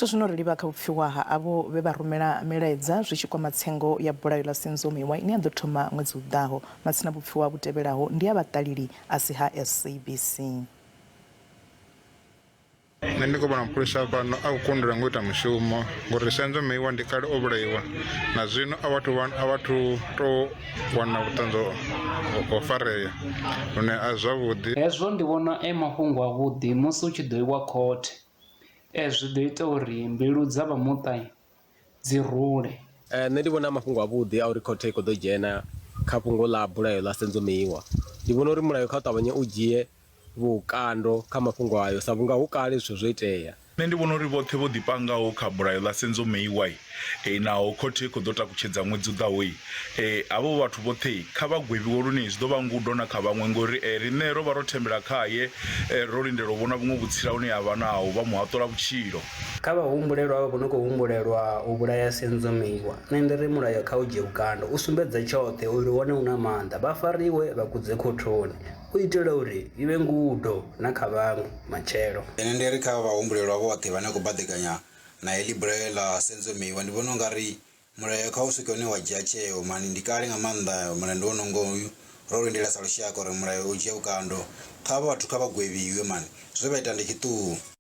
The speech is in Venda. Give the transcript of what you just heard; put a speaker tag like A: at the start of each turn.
A: zwino ri livha kha vhupfiwa ha avho vhe vha rumela milaedza zwi tshi kwama tsengo ya bulayo ḽa Senzomiwa ine ya ḓo thoma ṅwedzi u ḓaho. Matsina vhupfiwa vhu tevhelaho ndi ya vhaṱaleli a si ha SABC.
B: Nṋe ndi khou vhona mapholisa fhano a khou kundela ngo ita mushumo ngori Senzomiwa ndi kale o vhulaiwa na zwino a vhathu to wana vhuṱanzo ho fareya lune a zwavhuḓi.
C: Hezwo ndi vhona mafhungo avhuḓi musi u tshi ḓo iwa khothe zwi ḓo ita uri mbilu dza vha muṱa dzi rule.
D: Nṋe ndi vhona mafhungo avhuḓi a uri khothe i khou ḓo dzhena kha fhungo ḽa bulayo ḽa Senzomiwa. Ndi vhona uri mulayo kha u ṱavhanye u dzhie vhukando kha mafhungo ayo sa vhunga hu kale zwithu zwo itea.
E: Nṋe ndi vhona uri vhoṱhe vho ḓipangaho kha bulayo ḽa Senzomiwa naho khothe i khou ḓo takutshedza ṅwedzi u ḓaho havho vhathu vhoṱhe kha vha gwevhiwe lune zwi ḓo vha ngudo na kha vhaṅwe ngori riṋe ro vha ro thembela khaye ro lindela u vhona vhuṅwe vhutsila hune havha naho vha muhaṱula vhutshilo.
F: Kha vha humbulelwa avho vho no khou humbulelwa u vhulaya Senzomiwa nṋe ndi ri mulayo kha u dzhie vhukando u sumbedza tshoṱhe uri wone u na maanḓa vha fariwe vha kudze khothoni u itela uri i vhe ngudo na kha vhaṅwe matshelo.
G: Ene ndi ri kha vhahumbulelwa vhoṱhe vhane khou badekanya na heḽi bulayo ḽa Senzomiwa ndi vhona ungari mulayo kha u swike hune wa dzhia tsheo mani ndi kale nga maanḓa mulandu wo nonga uyu ro lindela sa lushaka uri mulayo u dzhie vhukando kha vhathu kha vha gwevhiwe mani zwe vha ita ndi tshiṱuhu.